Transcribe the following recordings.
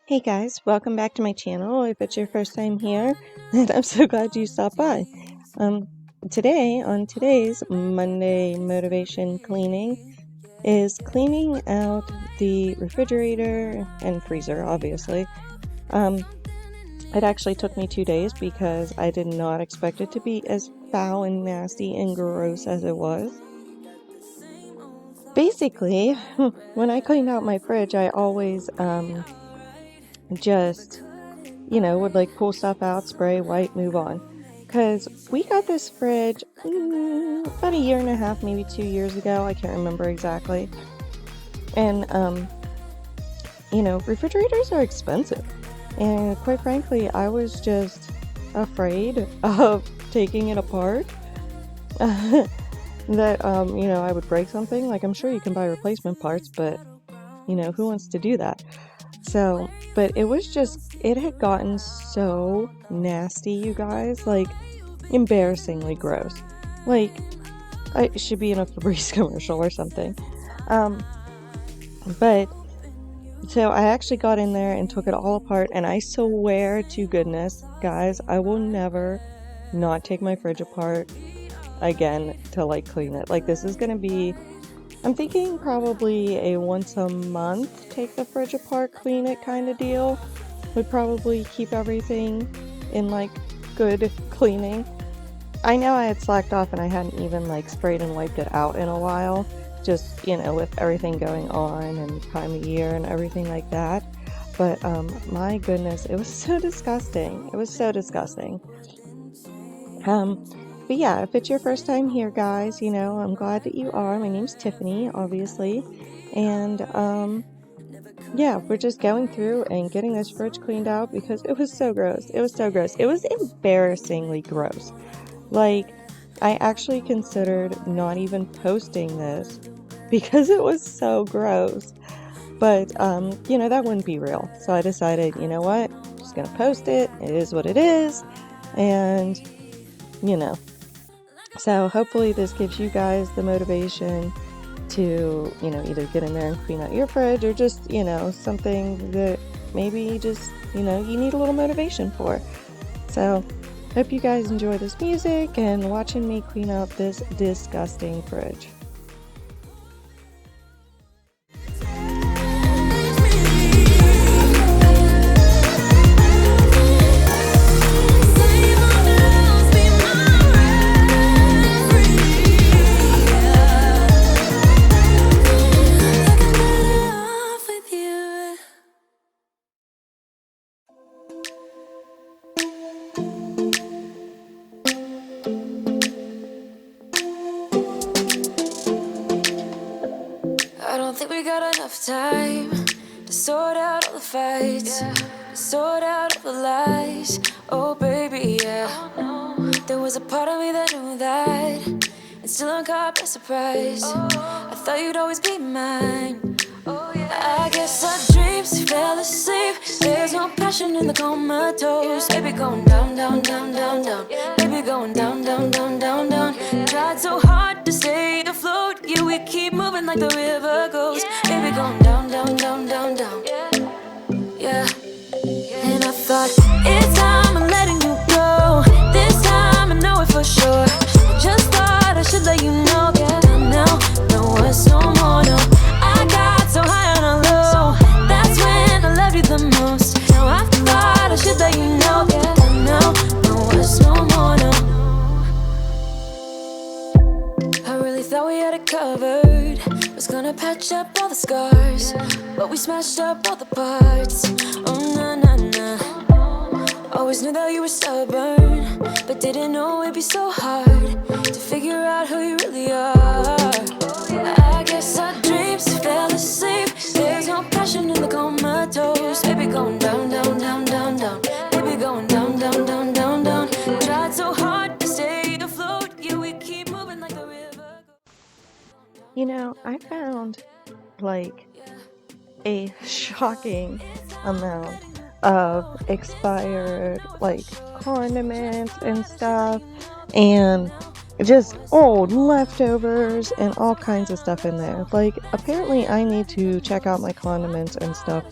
Hey guys, welcome back to my channel. If it's your first time here, then I'm so glad you stopped by. Today, on today's Monday motivation cleaning, is cleaning out the refrigerator and freezer, obviously. It actually took me 2 days because I did not expect it to be as foul and nasty and gross as it was. Basically, when I cleaned out my fridge, I always, just, would like pull stuff out, spray, wipe, move on. Because we got this fridge about 1.5 years, maybe 2 years ago. I can't remember exactly. And, refrigerators are expensive. And quite frankly, I was just afraid of taking it apart. That, I would break something. Like, I'm sure you can buy replacement parts, but, who wants to do that? So, but it had gotten so nasty, you guys, like, embarrassingly gross. Like, it should be in a Febreze commercial or something. But, so I actually got in there and took it all apart, and I swear to goodness, guys, I will never not take my fridge apart again to, like, clean it. Like, this is gonna be... I'm thinking probably a once a month take the fridge apart, clean it kind of deal. Would probably keep everything in like good cleaning. I know I had slacked off and I hadn't even like sprayed and wiped it out in a while. Just, with everything going on and time of year and everything like that. But my goodness, it was so disgusting. It was so disgusting. But yeah, if it's your first time here, guys, I'm glad that you are. My name's Tiffany, obviously. And, yeah, we're just going through and getting this fridge cleaned out because it was so gross. It was so gross. It was embarrassingly gross. Like, I actually considered not even posting this because it was so gross. But, that wouldn't be real. So I decided, you know what? I'm just going to post it. It is what it is. And, So hopefully this gives you guys the motivation to, either get in there and clean out your fridge or just, something that maybe just, you need a little motivation for. So hope you guys enjoy this music and watching me clean out this disgusting fridge. Time to sort out all the fights, to sort out all the lies. Oh baby, yeah. There was a part of me that knew that, and still I'm caught by surprise. I thought you'd always be mine. I guess our dreams fell asleep. There's no passion in the comatose. Baby going down, down, down, down, down. Baby going down, down, down, down, down. Tried so hard to stay afloat. Yeah, we keep moving like the river goes. Baby going down, down, down, down, down. Yeah. And I thought, it's time I'm letting you go. This time I know it for sure. I just thought I should let you know. Yeah, now, no words no more, no. I got so high on a low. That's when I loved you the most. Now I thought I should let you know. Yeah. gonna patch up all the scars, but we smashed up all the parts. Oh, na na na. Always knew that you were stubborn, but didn't know it'd be so hard to figure out who you really are. I guess our dreams fell asleep. There's no passion in the comatose. Baby going down, down, down, down, down. Baby going down, down, down, down, down. Tried so hard to stay afloat, yeah, we keep moving like the river. You know, I found like a shocking amount of expired like condiments and stuff, and just old leftovers and all kinds of stuff in there. Like, apparently I need to check out my condiments and stuff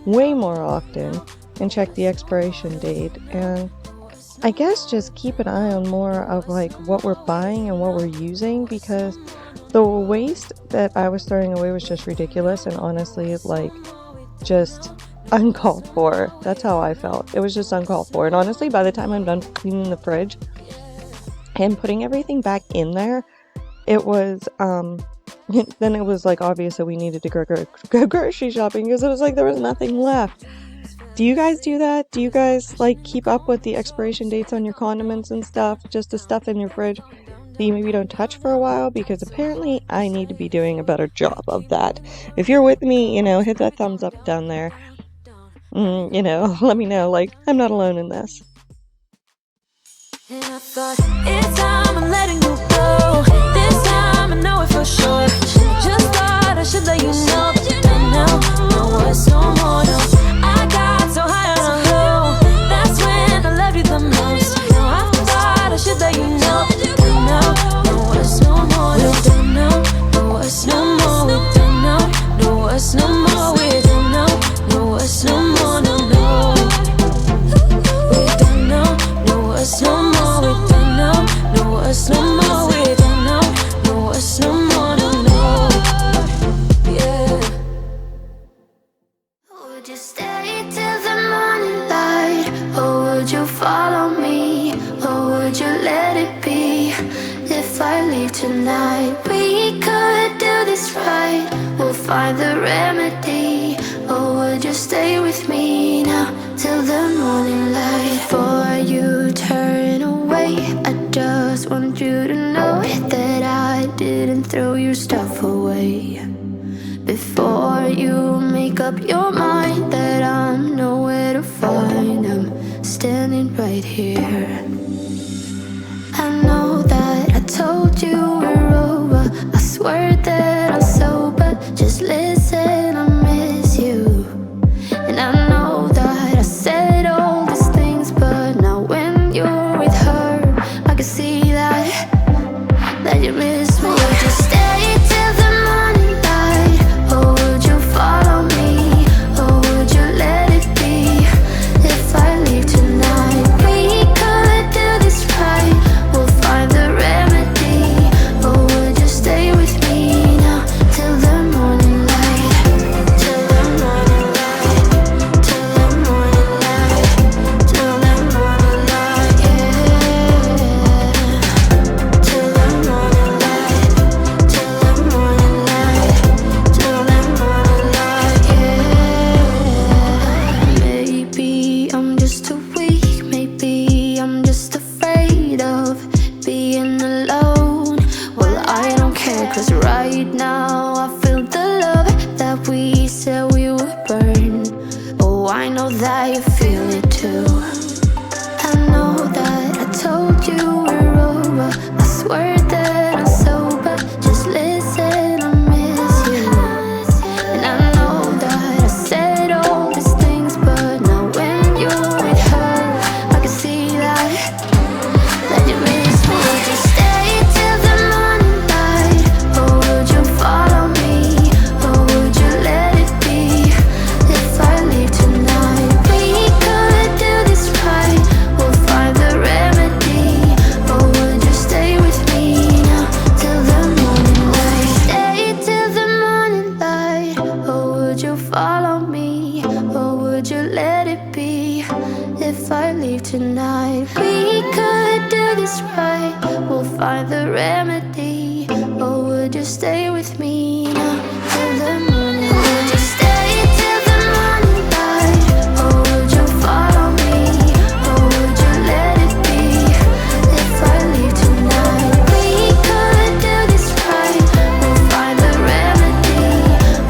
way more often and check the expiration date, and I guess just keep an eye on more of like what we're buying and what we're using, because the waste that I was throwing away was just ridiculous and honestly like just uncalled for. That's how I felt. It was just uncalled for. And honestly, by the time I'm done cleaning the fridge and putting everything back in there, it was then it was like obvious that we needed to go grocery shopping, because it was like there was nothing left. Do you guys do that? Do you guys like keep up with the expiration dates on your condiments and stuff, just the stuff in your fridge that you maybe don't touch for a while? Because apparently I need to be doing a better job of that. If you're with me, hit that thumbs up down there. Let me know, like, I'm not alone in this. And I thought, it's time I'm letting you go. This time I know it for sure. Just thought I should let you know that you don't know what's no more, no. I got so high on a low, that's when I loved you the most. Now I thought I should let you know that you don't know what's no more, no. We don't know what's no more. We don't know what's no more. We don't know what's no more, no, no. We don't know what's no more. We don't know what's no more. We don't know what's no more, no, no. Yeah. Would you stay till the morning light, or would you follow me, or would you let it be? If I leave tonight, we could do this right. We'll find the remedy. Or would you stay with me now till the morning light? Before you turn away, I just want you to know that I didn't throw your stuff away. Before you make up your mind that I'm nowhere to find, I'm standing right here. I know that I told you we're over, I swear that I'm sober. Just listen, I miss you. And I know that I said all these things, but now when you're with her, I can see that you miss me. Would you stay till the morning light, or would you follow me, or would you let it be? If I leave tonight, we could do this right. We'll find the remedy. Or would you stay with me now till the morning light? Till the morning light. Till the morning light. Till the morning light, yeah. Till the morning light. Till the morning light. Till the morning light, yeah. Maybe I'm just too weak. Maybe I'm just afraid of being alone. Well, I don't care, 'cause right now I feel the love that we said we would burn. Oh, I know that you feel it too. I know that I told you we're over, I swear that I'm sober. Just listen, I miss you. And I know that I said all these things, but now when you're with her, I can see that you miss me. Would you stay till the morning light, or would you follow me, or would you let it be? If I leave tonight, we could do this right. We'll find the remedy. Or would you stay with me now till the morning light? Stay till the morning light. Or would you follow me, or would you let it be? If I leave tonight, we could do this right. We'll find the remedy. or would you stay with me now till the morning light? Would you stay till the morning light, or would you follow me, or would you let it be if I leave tonight? We could do this right, we'll find the remedy,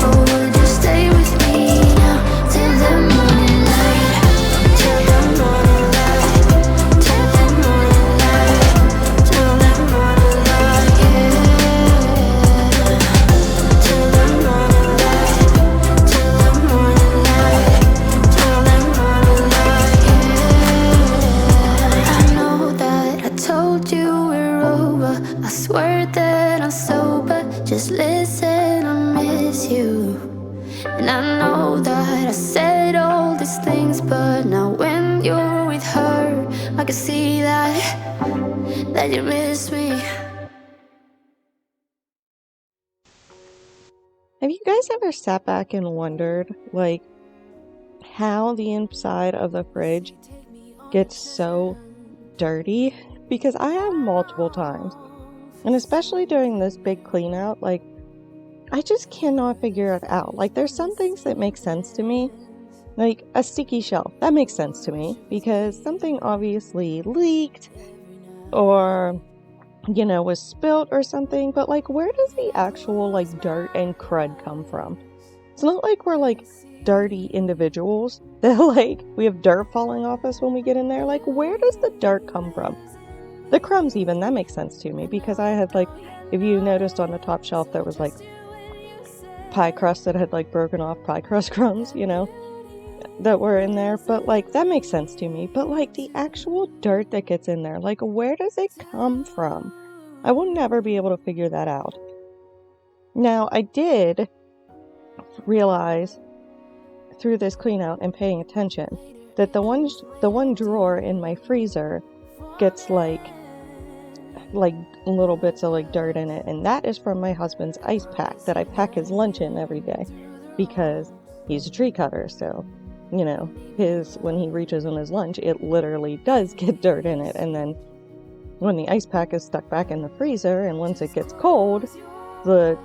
or would you stay with me now till the morning light? Till the morning light, till the morning light, till the morning light, yeah. Till the morning light, till the morning light, till the morning light, yeah. I know that I told you we're over, I swear that I'm sober, just listen, I miss you. And I know that I said all these things, but now when you're with her, I can see that you miss me. Have you guys ever sat back and wondered, like, how the inside of the fridge gets so dirty? Because I have multiple times, and especially during this big clean out, like, I just cannot figure it out. Like, there's some things that make sense to me, like a sticky shelf. That makes sense to me because something obviously leaked or, you know, was spilt or something. But, like, where does the actual, like, dirt and crud come from? It's not like we're, like, dirty individuals that, like, we have dirt falling off us when we get in there. Like, where does the dirt come from? The crumbs even, that makes sense to me because I had, like, if you noticed on the top shelf, there was, like, pie crust that had, like, broken off pie crust crumbs, you know, that were in there. But, like, that makes sense to me. But, like, the actual dirt that gets in there, like, where does it come from? I will never be able to figure that out. Now, I did realize through this clean out and paying attention that the one drawer in my freezer gets like little bits of, like, dirt in it, and that is from my husband's ice pack that I pack his lunch in every day because he's a tree cutter. So, you know, when he reaches on his lunch, it literally does get dirt in it. And then when the ice pack is stuck back in the freezer, and once it gets cold, the,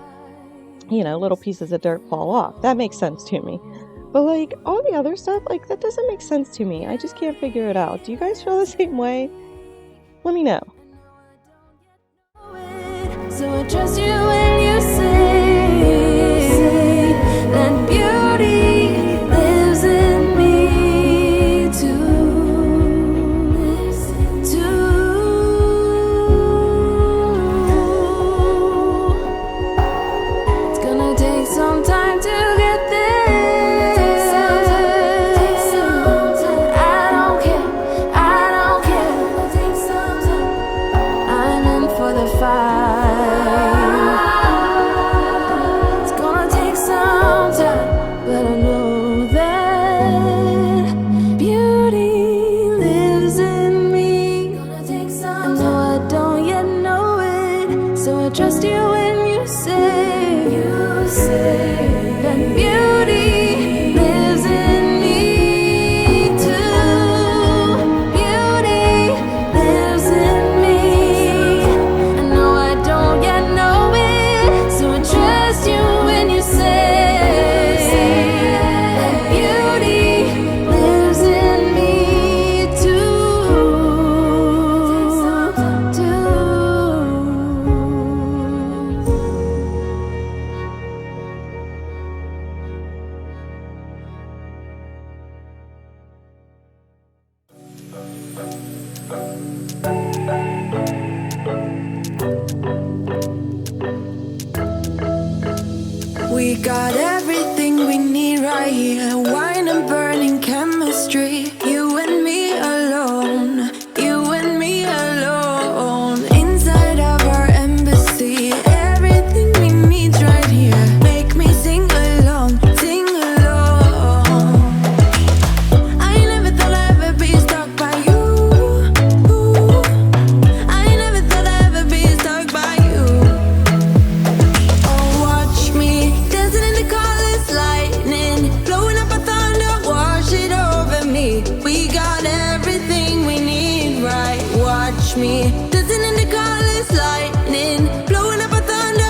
you know, little pieces of dirt fall off. That makes sense to me. But, like, all the other stuff, like, that doesn't make sense to me. I just can't figure it out. Do you guys feel the same way? Let me know. So I trust you when you say that beauty lives in me too. It's gonna take some time to get there. I don't care. I'm in for the fight. It's gonna take some time, but I know that beauty lives in me. I know I don't yet know it, so I trust you when you say that beauty lives in me too. Beauty lives in me. I know I don't yet know it, so I trust you when you say that beauty lives in me We got everything we need right here. Wine and burning chemistry. You and me alone. You and me alone. Inside of our embassy. Everything we need's right here. Make me sing along. Sing along. I never thought I'd ever be stuck by you. I never thought I'd ever be stuck by you. Oh, watch me dancing in the colors, lightning, blowing up a thunder, wash it over me. We got everything we need, right? Watch me dancing in the colors, lightning, blowing up a thunder,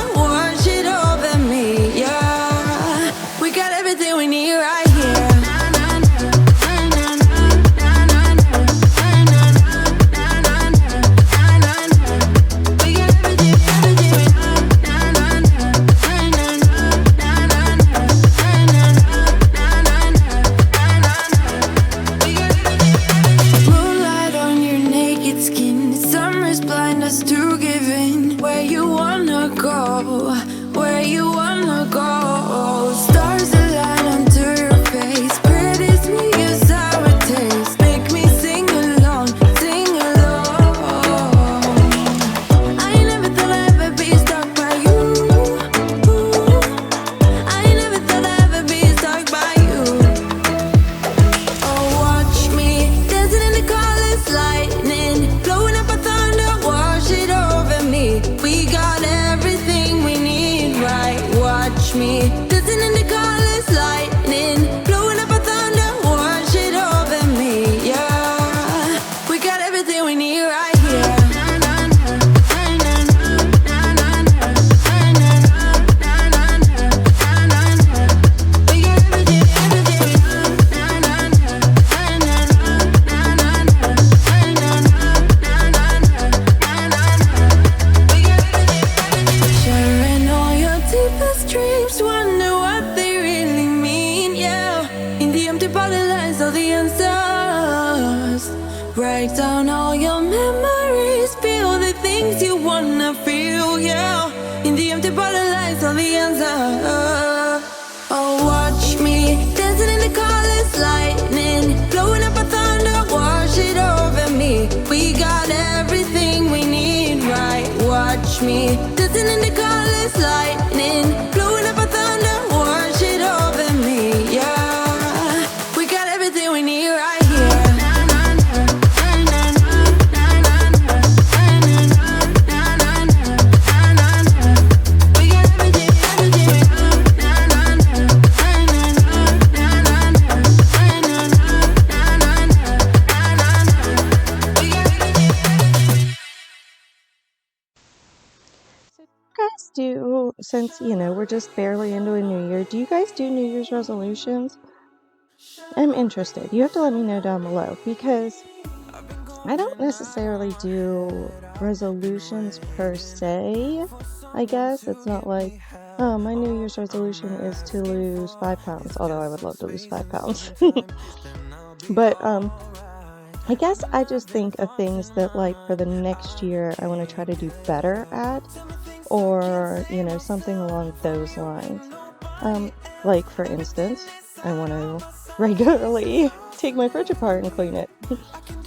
Write down all your memories, feel the things you wanna feel, yeah. In the empty bottle lies all the answer. Oh, watch me dancing in the colors, lightning blowing up a thunder, wash it over me. We got everything we need, right? Watch me dancing in the colors, lightning blowing up a thunder, wash it over me, yeah. We got everything we need right here. Guys do, since we're just barely into a new year, do you guys do New Year's resolutions? I'm interested. You have to let me know down below, because I don't necessarily do resolutions per se. I guess it's not like, oh, my New Year's resolution is to lose 5 pounds, although I would love to lose 5 pounds. But I guess I just think of things that, like, for the next year I want to try to do better at, or something along those lines. Like, for instance, I want to regularly take my fridge apart and clean it.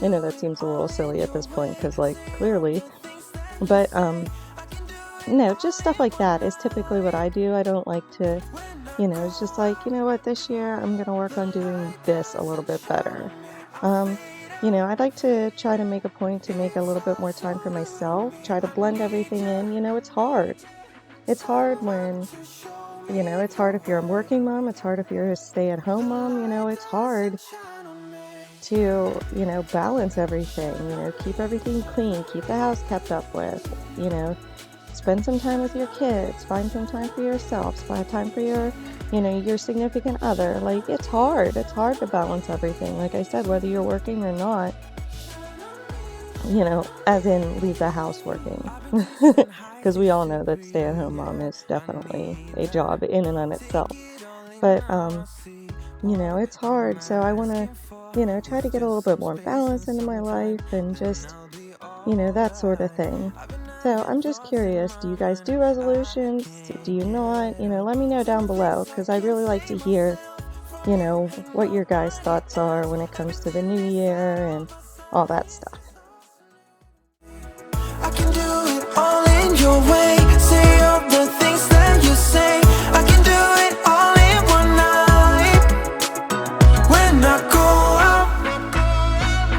I know that seems a little silly at this point, because, like, clearly, but no, just stuff like that is typically what I do. I don't like to, it's just like, what, this year I'm gonna work on doing this a little bit better. I'd like to try to make a point to make a little bit more time for myself, try to blend everything in. It's hard. It's hard when, it's hard if you're a working mom, it's hard if you're a stay-at-home mom, it's hard to, balance everything, keep everything clean, keep the house kept up with, spend some time with your kids, find some time for yourself, find time for your significant other. Like, it's hard to balance everything. Like I said, whether you're working or not, as in leave the house working. Because we all know that stay-at-home mom is definitely a job in and on itself. But, it's hard. So I want to, try to get a little bit more balance into my life, and just, that sort of thing. So I'm just curious, do you guys do resolutions? Do you not? Let me know down below, because I really like to hear, what your guys' thoughts are when it comes to the new year and all that stuff. I can do it all in your way. Say all the things that you say. I can do it all in one night. When I go out,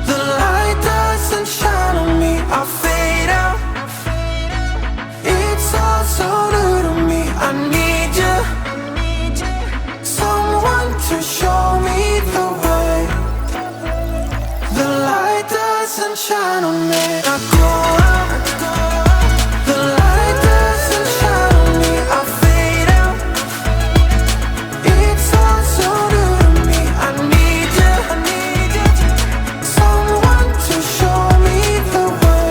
the light doesn't shine on me, I fade out. It's all so new to me. I need you, someone to show me the way. The light doesn't shine on me. I go out, the light doesn't shine on me, I fade out. It's all so new to me. I need you, someone to show me the way.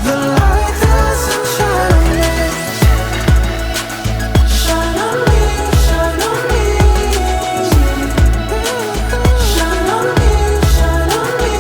The light doesn't shine on me. Shine on me, shine on me. Shine on me, shine on me.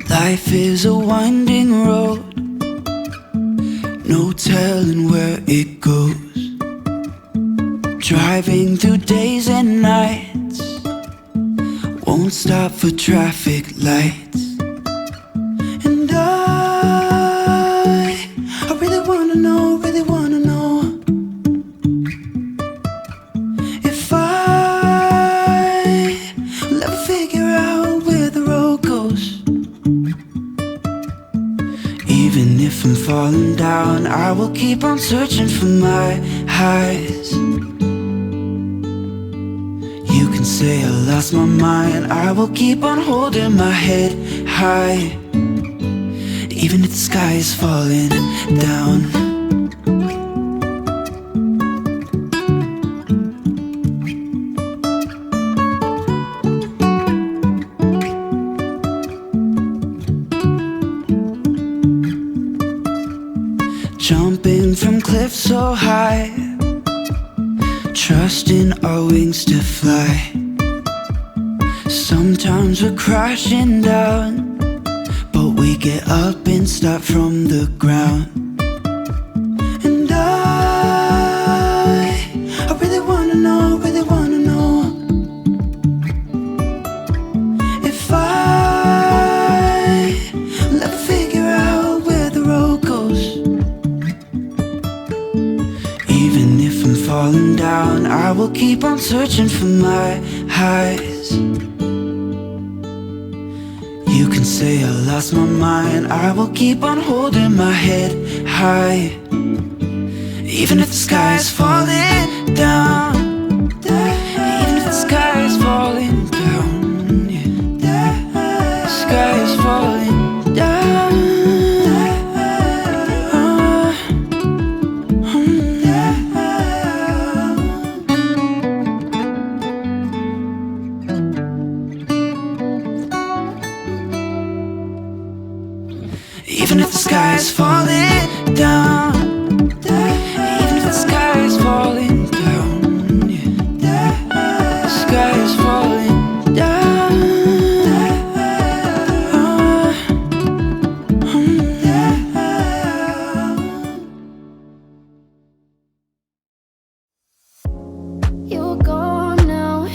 Life is a winding road, no telling where it goes. Driving through days and nights, won't stop for traffic lights. And I really wanna know, really wanna know if I will ever figure out where the road goes. Even if I'm falling down, I will keep on searching for my highs. You can say I lost my mind, I will keep on holding my head high. Even if the sky is falling down. Jumping from cliffs so high, trusting our wings to fly. Sometimes we're crashing down, but we get up and start from the ground. And I really wanna know, really wanna know if I will ever figure out where the road goes. Even if I'm falling down, I will keep on searching for my highs. You can say I lost my mind, I will keep on holding my head high. Even if the sky is falling down, even if the sky is falling down, yeah. The sky is falling down. Even if the sky is falling down, even if the sky is falling down, yeah. The sky is falling down. You're gone now,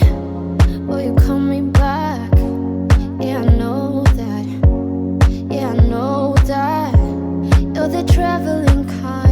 will you call me back? Yeah, I know that. Yeah, I know that. You're the traveling kind.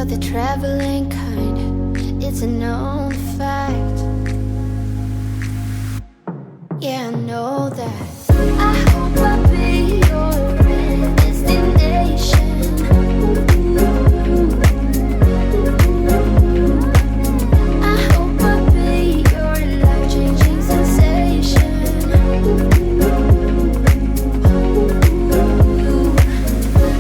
of the traveling kind. It's a known fact. Yeah, I know that. I hope I'll be your destination. I hope I'll be your life-changing sensation.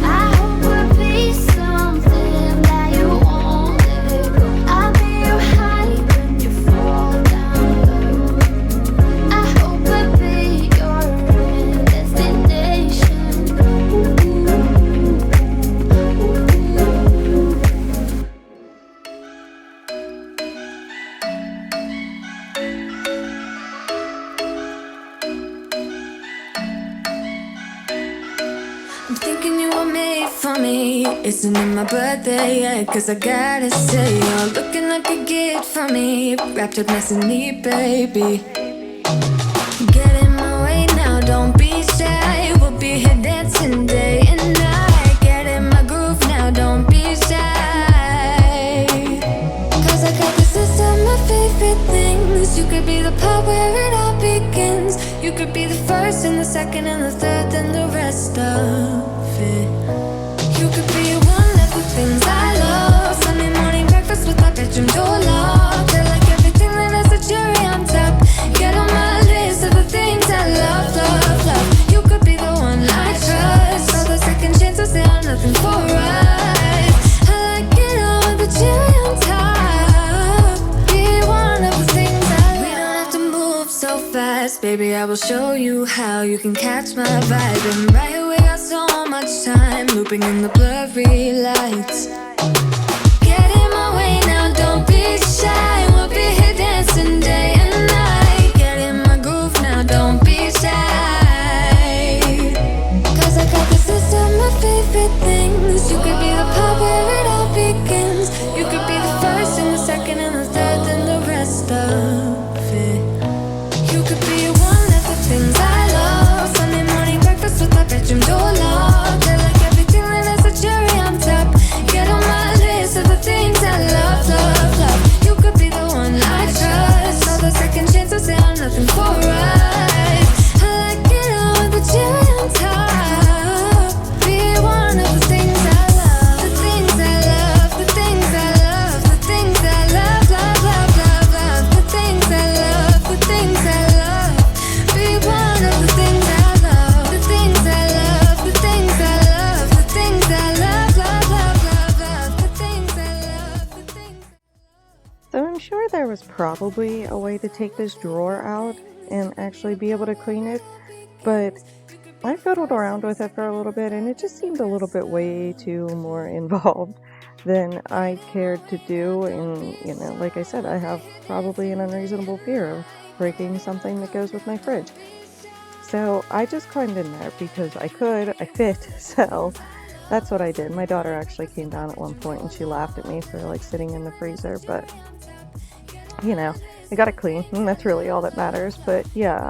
I hope I'll be something that you won't let go. I'll be your high when you fall down low. I hope I'll be your destination. I'm thinking you were made for me. Isn't it my birthday yet? Cause I gotta say, you're looking like a gift for me. Wrapped up nice and neat, baby. Get in my way now, don't be shy. We'll be here dancing day and night. Get in my groove now, don't be shy. Cause I got this list of my favorite things. You could be the part where it all begins. You could be the first and the second and the third and the rest of it. You could be one of the things I love. Sunday morning breakfast with my bedroom door locked. I like everything that has a cherry on top. Get on my list of the things I love, love, love. You could be the one I trust. All the second chances, they are nothing for us. I like it all with the cherry on top. Be one of the things I love. We don't have to move so fast, baby, I will show you how you can catch my vibe. And right here we got so much time, looping in the blurry lights. Get in my way now, don't be shy. We'll be here dancing day and night. Get in my groove now, don't be shy. Cause I got this list of my favorite things. You could be the part where it all begins. You could be the first and the second and the third and the rest of it. You could be one of the things I love. Sunday morning breakfast with my bedroom door locked. I like everything that has a cherry on top. Get on my list of the things I love, love, love. You could be the one I trust. All the second chances, they are nothing for us. I like it all with the cherry on top. Be one of the things I love. The things I love, the things I love, the things I love, love, love, love, love. The things I love, the things I love. Be one of the things I love. The things I love, the things I love, the things I love, love, love, love, love. The things I love, the things. So I'm sure there was probably a way to take this drawer out and actually be able to clean it, but I fiddled around with it for a little bit and it just seemed a little bit way too more involved than I cared to do. And, you know, like I said, I have probably an unreasonable fear of breaking something that goes with my fridge. So I just climbed in there because I fit, so that's what I did. My daughter actually came down at one point and she laughed at me for like sitting in the freezer, but you know, I got it clean and that's really all that matters. But yeah,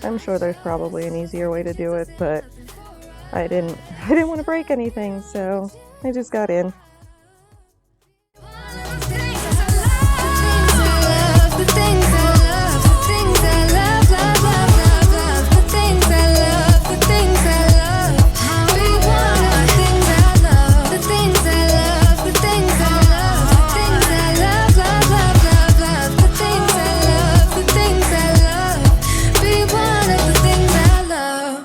I'm sure there's probably an easier way to do it, but I didn't want to break anything, so I just got in. The things I love, the things I love, love, love, love, love. The things I love, the things I love. Be one of the things I love. The things I love, the things I love, the things I love, love, love, love, love. The things I love, the things I love. Be one of the things I love.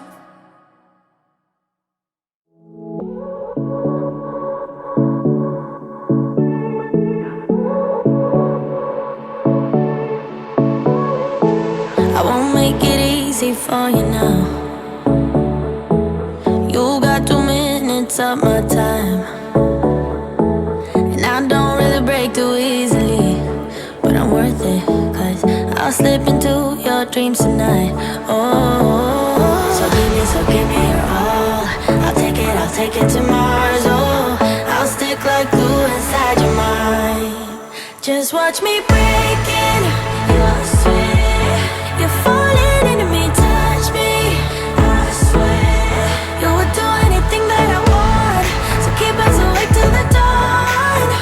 I won't make it easy for you now. You got 2 minutes of my time, and I don't really break too easily, but I'm worth it, cause I'll slip into your dreams tonight. Oh, so give me your all. I'll take it to Mars. Oh, I'll stick like glue inside your mind. Just watch me breaking your sweat. You're falling into me, touch me. I swear you would do anything that I want. So keep us awake till the dawn.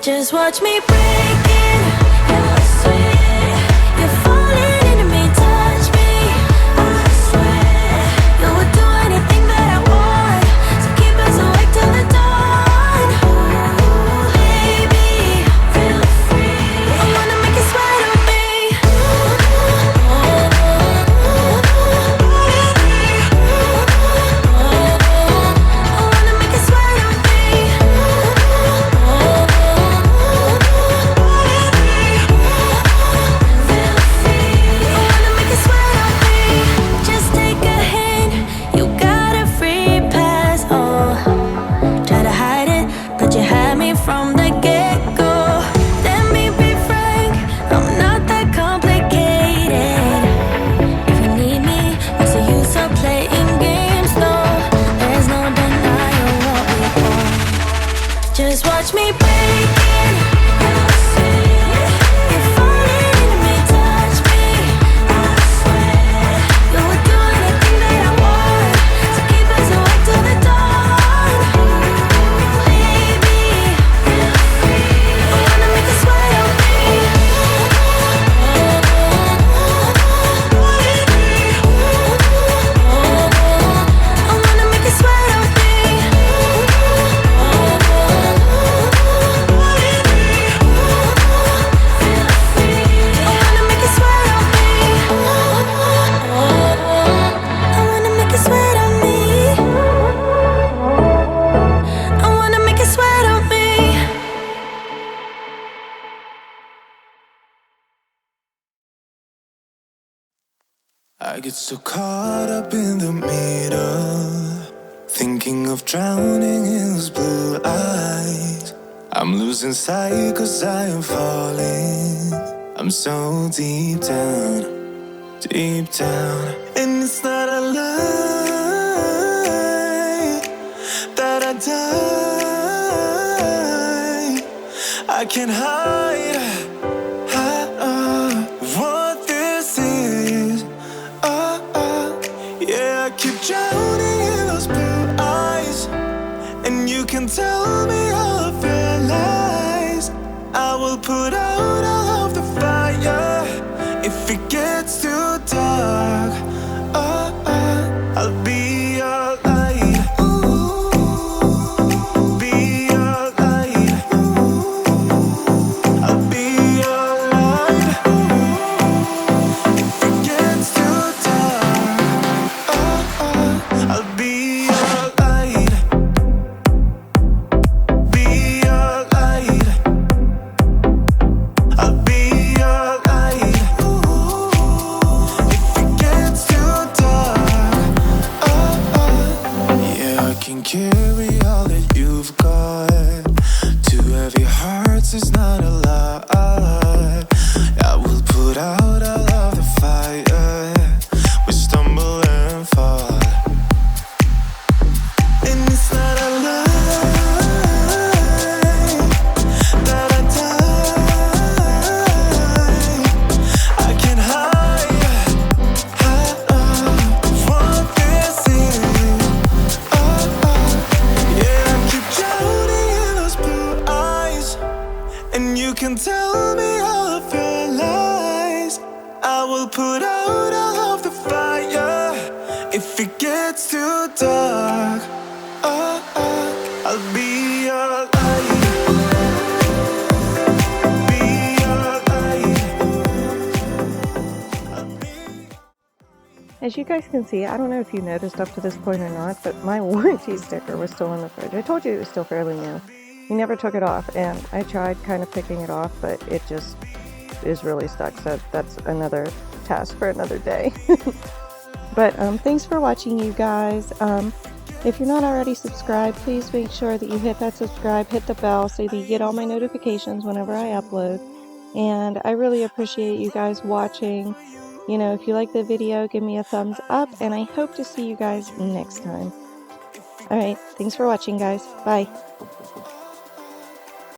Just watch me break it. You're sweet. You're falling into me, touch me. I swear you would do anything that I want. So keep us awake till the dawn. Baby, feel free. I wanna make you sweat on me. I wanna make you sweat on me. Just take a hint, you got a free pass. Oh, try to hide it, but you had me from the get-go. Let me be frank, I'm not that complicated. If you need me, what's the use of playing games? No, there's no denying what we want. Just watch me break it. You're sweet. You're falling into me, touch me. I swear you would do anything that I want. So keep us awake till the dawn. Baby, feel free. I wanna make you sweat on me. I wanna make you sweat on me. I get so caught up in the middle, thinking of drowning in those blue eyes. I'm losing sight 'cause I am falling. I'm so deep down, and it's not a lie that I die. I can't hide what this is. Yeah, I keep drowning in those blue eyes, and you can tell me all of your lies. I will put out all of the fire if it gets too dark. I'll be your light. Be your light. I'll be your light. If it gets too dark, I'll be your light. Be your light. I'll be your light. If it gets too dark, yeah, I can carry all that you've got. Two heavy hearts is not a lie. I will put out all of the fire. We stumble and fall, and it's not a lie that I die. I can hide what this is. Yeah, I keep drowning in those blue eyes, and you can tell me all of your lies. I will put out all of the fire if it gets too dark. I'll be your light. Be your light. I'll be. As you guys can see, I don't know if you noticed up to this point or not, but my warranty sticker was still in the fridge. I told you it was still fairly new. He never took it off, and I tried kind of picking it off, but it just is really stuck, so that's another task for another day. But thanks for watching, you guys. If you're not already subscribed, please make sure that you hit that subscribe, hit the bell so that you get all my notifications whenever I upload. And I really appreciate you guys watching. You know, if you like the video, give me a thumbs up, and I hope to see you guys next time. Alright, thanks for watching, guys. Bye.